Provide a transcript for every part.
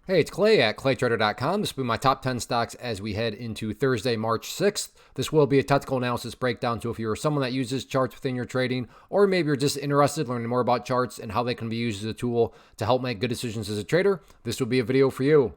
Hey, it's Clay at claytrader.com. This will be my top 10 stocks as we head into Thursday, March 6th. This will be a technical analysis breakdown. So if you're someone that uses charts within your trading, or maybe you're just interested in learning more about charts and how they can be used as a tool to help make good decisions as a trader, this will be a video for you.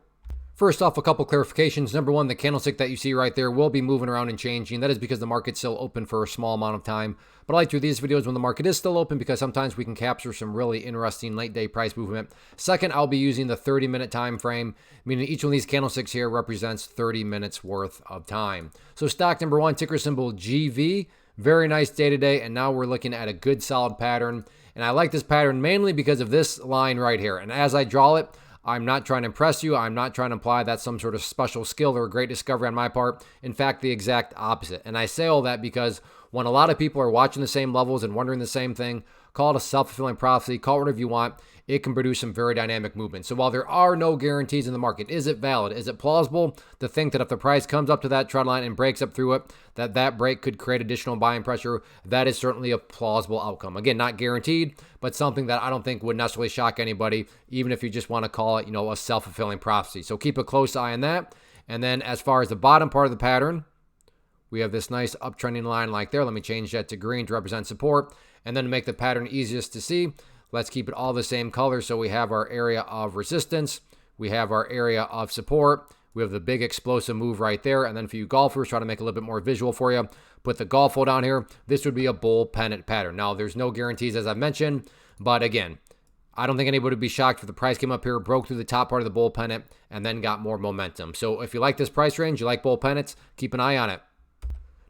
First off, a couple clarifications. Number one, the candlestick that you see right there will be moving around and changing. That is because the market's still open for a small amount of time. But I like to do these videos when the market is still open because sometimes we can capture some really interesting late day price movement. Second, I'll be using the 30-minute time frame, meaning each one of these candlesticks here represents 30 minutes worth of time. So stock number one, ticker symbol GV. Very nice day today, and now we're looking at a good solid pattern. And I like this pattern mainly because of this line right here. And as I draw it, I'm not trying to impress you. I'm not trying to imply that's some sort of special skill or a great discovery on my part. In fact, the exact opposite. And I say all that because when a lot of people are watching the same levels and wondering the same thing, call it a self-fulfilling prophecy, call it whatever you want, it can produce some very dynamic movement. So while there are no guarantees in the market, is it valid? Is it plausible to think that if the price comes up to that trend line and breaks up through it, that break could create additional buying pressure? That is certainly a plausible outcome. Again, not guaranteed, but something that I don't think would necessarily shock anybody, even if you just want to call it, a self-fulfilling prophecy. So keep a close eye on that. And then as far as the bottom part of the pattern, we have this nice uptrending line like there. Let me change that to green to represent support. And then to make the pattern easiest to see, let's keep it all the same color. So we have our area of resistance. We have our area of support. We have the big explosive move right there. And then for you golfers, try to make it a little bit more visual for you. Put the golf hole down here. This would be a bull pennant pattern. Now, there's no guarantees, as I've mentioned. But again, I don't think anybody would be shocked if the price came up here, broke through the top part of the bull pennant, and then got more momentum. So if you like this price range, you like bull pennants, keep an eye on it.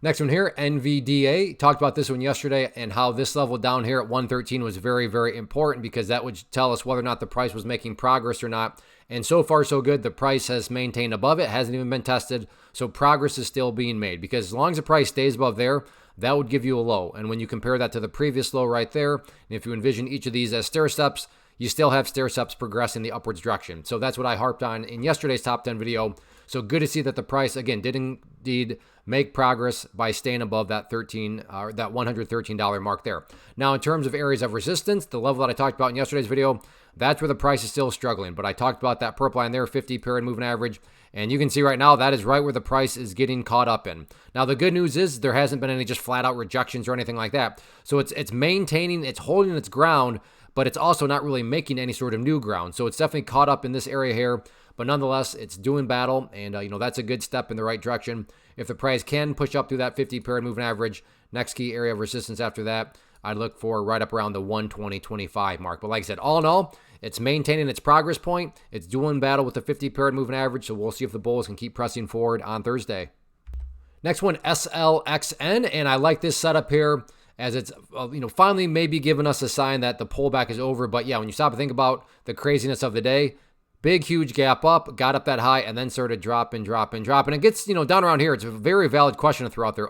Next one here, NVDA. Talked about this one yesterday and how this level down here at 113 was very, very important because that would tell us whether or not the price was making progress or not. And so far, so good. The price has maintained above it, hasn't even been tested. So progress is still being made because as long as the price stays above there, that would give you a low. And when you compare that to the previous low right there, and if you envision each of these as stair steps, you still have stair steps progressing the upwards direction. So that's what I harped on in yesterday's top 10 video. So good to see that the price, again, did indeed make progress by staying above that that $113 mark there. Now, in terms of areas of resistance, the level that I talked about in yesterday's video, that's where the price is still struggling. But I talked about that purple line there, 50 period moving average. And you can see right now that is right where the price is getting caught up in. Now, the good news is there hasn't been any just flat out rejections or anything like that. So it's maintaining, it's holding its ground, but it's also not really making any sort of new ground. So it's definitely caught up in this area here. But nonetheless, it's doing battle, and that's a good step in the right direction. If the price can push up through that 50 period moving average, next key area of resistance after that, I'd look for right up around the 120.25 mark. But like I said, all in all, it's maintaining its progress point. It's doing battle with the 50 period moving average, so we'll see if the bulls can keep pressing forward on Thursday. Next one, SLXN, and I like this setup here as it's finally maybe giving us a sign that the pullback is over. But yeah, when you stop and think about the craziness of the day, big, huge gap up, got up that high, and then started dropping. It gets, down around here. It's a very valid question to throw out there.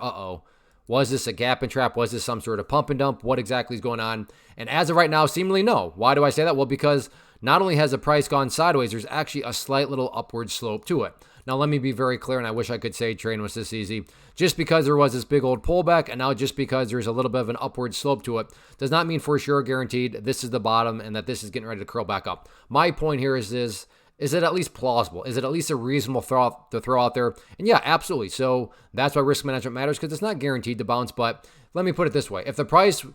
Was this a gap and trap? Was this some sort of pump and dump? What exactly is going on? And as of right now, seemingly no. Why do I say that? Well, because not only has the price gone sideways, there's actually a slight little upward slope to it. Now, let me be very clear, and I wish I could say trading was this easy. Just because there was this big old pullback, and now just because there's a little bit of an upward slope to it, does not mean for sure guaranteed this is the bottom and that this is getting ready to curl back up. My point here is this. Is it at least plausible? Is it at least a reasonable throw out there? And yeah, absolutely. So that's why risk management matters because it's not guaranteed to bounce. But let me put it this way. If the price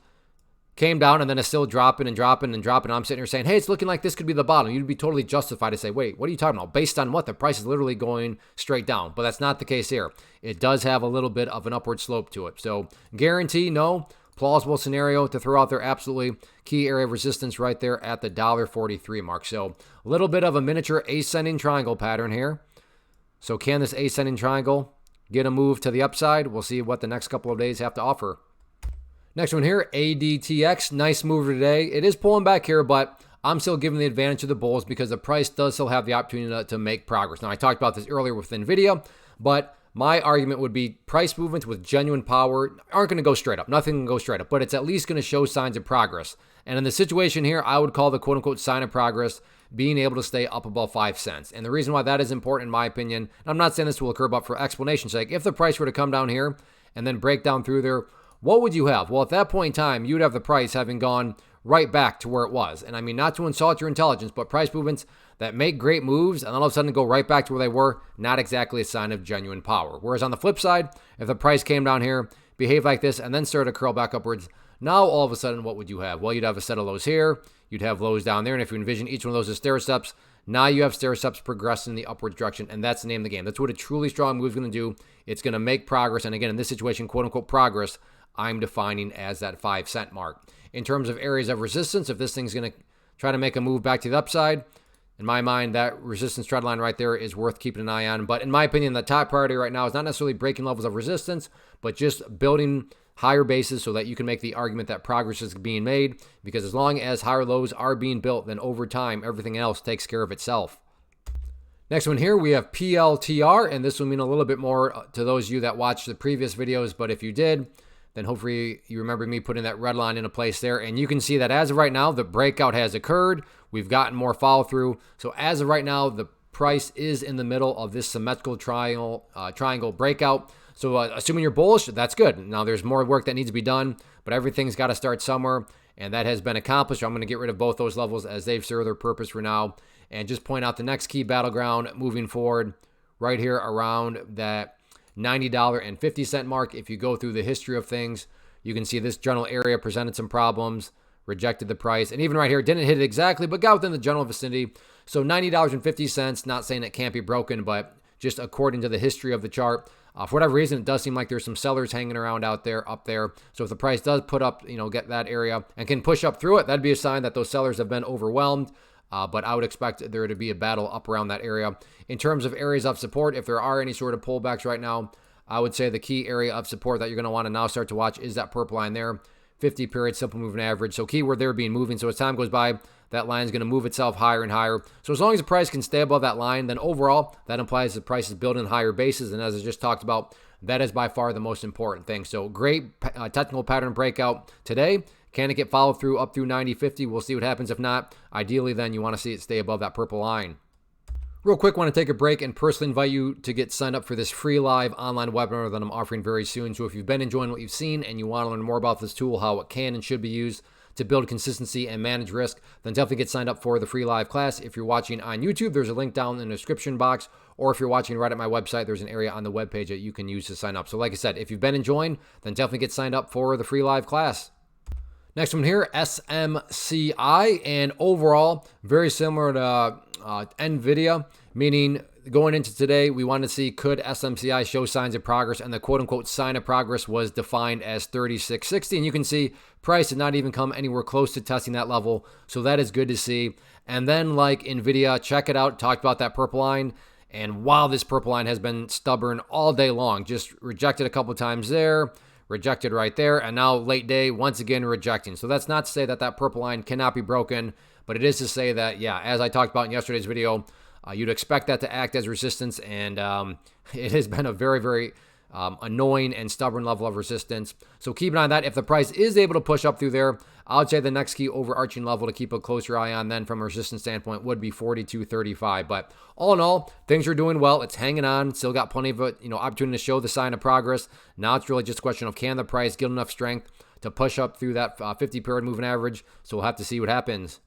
came down and then it's still dropping, and I'm sitting here saying, hey, it's looking like this could be the bottom, you'd be totally justified to say, wait, what are you talking about? Based on what? The price is literally going straight down. But that's not the case here. It does have a little bit of an upward slope to it. So guarantee, no. Plausible scenario to throw out there, absolutely. Key area of resistance right there at the $1.43 mark. So a little bit of a miniature ascending triangle pattern here. So can this ascending triangle get a move to the upside? We'll see what the next couple of days have to offer. Next one here, ADTX. Nice mover today. It is pulling back here, but I'm still giving the advantage to the bulls because the price does still have the opportunity to make progress. Now, I talked about this earlier with NVDA, but my argument would be price movements with genuine power aren't going to go straight up. Nothing can go straight up, but it's at least going to show signs of progress. And in the situation here, I would call the quote-unquote sign of progress being able to stay up above 5 cents. And the reason why that is important, in my opinion, and I'm not saying this will occur, but for explanation's sake, if the price were to come down here and then break down through there, what would you have? Well, at that point in time, you'd have the price having gone right back to where it was. And I mean, not to insult your intelligence, but price movements, that make great moves and then all of a sudden go right back to where they were, not exactly a sign of genuine power. Whereas on the flip side, if the price came down here, behaved like this, and then started to curl back upwards, now all of a sudden what would you have? Well, you'd have a set of lows here, you'd have lows down there, and if you envision each one of those as stair steps, now you have stair steps progressing in the upward direction, and that's the name of the game. That's what a truly strong move is going to do. It's going to make progress, and again, in this situation, quote-unquote progress, I'm defining as that 5 cent mark. In terms of areas of resistance, if this thing's going to try to make a move back to the upside, in my mind, that resistance trend line right there is worth keeping an eye on. But in my opinion, the top priority right now is not necessarily breaking levels of resistance, but just building higher bases so that you can make the argument that progress is being made, because as long as higher lows are being built, then over time, everything else takes care of itself. Next one here, we have PLTR, and this will mean a little bit more to those of you that watched the previous videos, but if you did, then hopefully you remember me putting that red line into place there. And you can see that as of right now, the breakout has occurred. We've gotten more follow through. So as of right now, the price is in the middle of this symmetrical triangle breakout. So assuming you're bullish, that's good. Now there's more work that needs to be done, but everything's got to start somewhere, and that has been accomplished. I'm going to get rid of both those levels as they've served their purpose for now, and just point out the next key battleground moving forward right here around that $90.50 mark. If you go through the history of things, you can see this general area presented some problems, rejected the price, and even right here, didn't hit it exactly, but got within the general vicinity. So $90.50, not saying it can't be broken, but just according to the history of the chart, for whatever reason, it does seem like there's some sellers hanging around out there, up there. So if the price does put up, get that area and can push up through it, that'd be a sign that those sellers have been overwhelmed. But I would expect there to be a battle up around that area. In terms of areas of support, if there are any sort of pullbacks right now, I would say the key area of support that you're going to want to now start to watch is that purple line there, 50 period simple moving average. So keyword there being moving. So as time goes by, that line is going to move itself higher and higher. So as long as the price can stay above that line, then overall, that implies the price is building higher bases. And as I just talked about, that is by far the most important thing. So great technical pattern breakout today. Can it get followed through up through 90.50? We'll see what happens. If not, ideally then you want to see it stay above that purple line. Real quick, want to take a break and personally invite you to get signed up for this free live online webinar that I'm offering very soon. So if you've been enjoying what you've seen and you want to learn more about this tool, how it can and should be used to build consistency and manage risk, then definitely get signed up for the free live class. If you're watching on YouTube, there's a link down in the description box, or if you're watching right at my website, there's an area on the webpage that you can use to sign up. So like I said, if you've been enjoying, then definitely get signed up for the free live class. Next one here, SMCI, and overall, very similar to NVDA, meaning going into today, we wanted to see could SMCI show signs of progress, and the quote-unquote sign of progress was defined as 36.60, and you can see price did not even come anywhere close to testing that level, so that is good to see. And then like NVIDIA, check it out, talked about that purple line, and wow, this purple line has been stubborn all day long, just rejected a couple times there, rejected right there, and now late day, once again rejecting. So that's not to say that that purple line cannot be broken, but it is to say that, yeah, as I talked about in yesterday's video, you'd expect that to act as resistance, and it has been a very, very annoying and stubborn level of resistance. So keep an eye on that. If the price is able to push up through there, I would say the next key overarching level to keep a closer eye on then from a resistance standpoint would be 42.35. But all in all, things are doing well. It's hanging on. Still got plenty of opportunity to show the sign of progress. Now it's really just a question of can the price get enough strength to push up through that 50 period moving average. So we'll have to see what happens.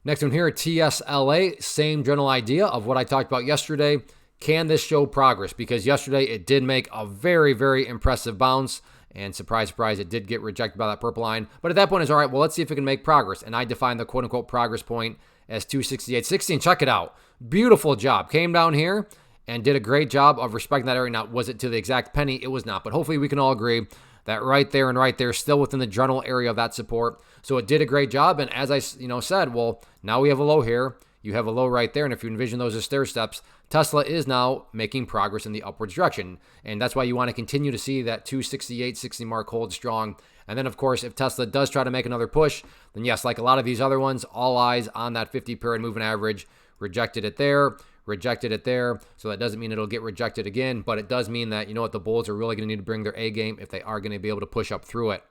Next one here, TSLA, same general idea of what I talked about yesterday. Can this show progress? Because yesterday it did make a very, very impressive bounce, and surprise, surprise, it did get rejected by that purple line. But at that point, it's all right, well, let's see if it can make progress. And I define the quote-unquote progress point as 268.60, and check it out. Beautiful job. Came down here and did a great job of respecting that area. Now, was it to the exact penny? It was not, but hopefully we can all agree that right there and right there, still within the general area of that support. So it did a great job. And as I said, well, now we have a low here. You have a low right there. And if you envision those as stair steps, Tesla is now making progress in the upwards direction. And that's why you want to continue to see that 268.60 mark hold strong. And then, of course, if Tesla does try to make another push, then yes, like a lot of these other ones, all eyes on that 50 period moving average. Rejected it there. Rejected it there. So that doesn't mean it'll get rejected again, but it does mean that, the bulls are really going to need to bring their A game if they are going to be able to push up through it.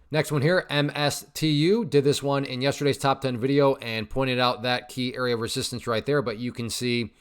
Next one here, MSTU. Did this one in yesterday's top 10 video and pointed out that key area of resistance right there, but you can see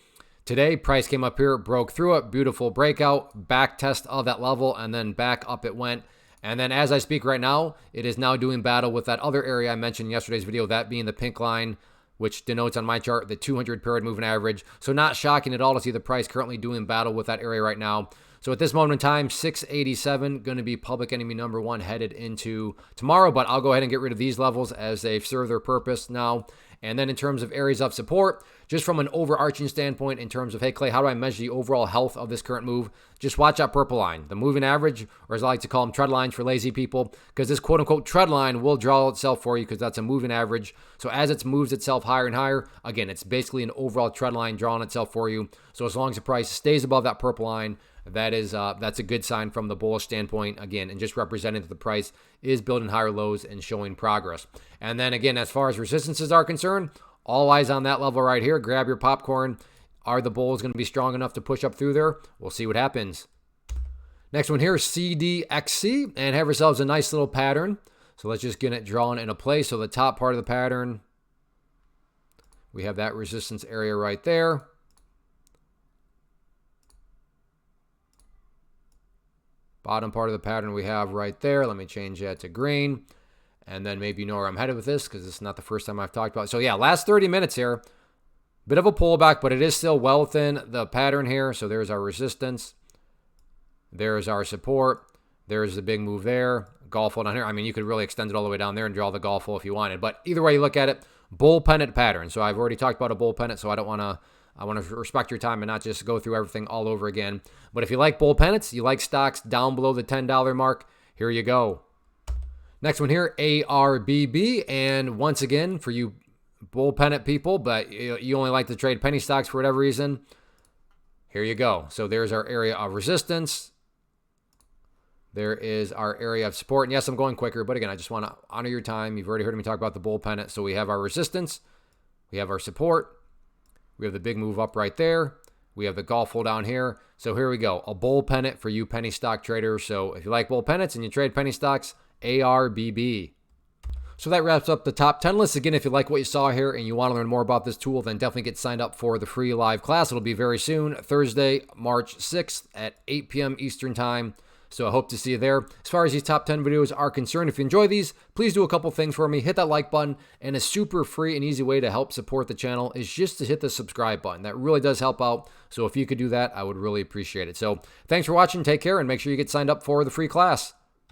today price came up here, broke through it, beautiful breakout, back test of that level, and then back up it went. And then as I speak right now, it is now doing battle with that other area I mentioned in yesterday's video, that being the pink line, which denotes on my chart the 200 period moving average. So not shocking at all to see the price currently doing battle with that area right now. So at this moment in time, 687 going to be public enemy number one headed into tomorrow, but I'll go ahead and get rid of these levels as they've served their purpose now. And then in terms of areas of support, just from an overarching standpoint in terms of, hey, Clay, how do I measure the overall health of this current move? Just watch that purple line, the moving average, or as I like to call them, trend lines for lazy people, because this quote-unquote trend line will draw itself for you because that's a moving average. So as it moves itself higher and higher, again, it's basically an overall trend line drawing itself for you. So as long as the price stays above that purple line, that's a good sign from the bullish standpoint, again, and just representing that the price is building higher lows and showing progress. And then again, as far as resistances are concerned, all eyes on that level right here. Grab your popcorn. Are the bulls going to be strong enough to push up through there? We'll see what happens. Next one here is CDXC, and have ourselves a nice little pattern. So let's just get it drawn into place. So the top part of the pattern, we have that resistance area right there. Bottom part of the pattern we have right there. Let me change that to green. And then maybe you know where I'm headed with this because it's not the first time I've talked about it. So yeah, last 30 minutes here. Bit of a pullback, but it is still well within the pattern here. So there's our resistance. There's our support. There's the big move there. Golf hole down here. I mean, you could really extend it all the way down there and draw the golf hole if you wanted. But either way you look at it, bull pennant pattern. So I've already talked about a bull pennant, so I want to respect your time and not just go through everything all over again. But if you like bull pennants, you like stocks down below the $10 mark, here you go. Next one here, ARBB. And once again, for you bull pennant people, but you only like to trade penny stocks for whatever reason, here you go. So there's our area of resistance. There is our area of support. And yes, I'm going quicker, but again, I just want to honor your time. You've already heard me talk about the bull pennant. So we have our resistance. We have our support. We have the big move up right there. We have the golf hole down here. So here we go. A bull pennant for you penny stock traders. So if you like bull pennants and you trade penny stocks, ARBB. So that wraps up the top 10 list. Again, if you like what you saw here and you want to learn more about this tool, then definitely get signed up for the free live class. It'll be very soon, Thursday, March 6th at 8 p.m. Eastern Time. So I hope to see you there. As far as these top 10 videos are concerned, if you enjoy these, please do a couple things for me. Hit that like button, and a super free and easy way to help support the channel is just to hit the subscribe button. That really does help out. So if you could do that, I would really appreciate it. So thanks for watching. Take care, and make sure you get signed up for the free class.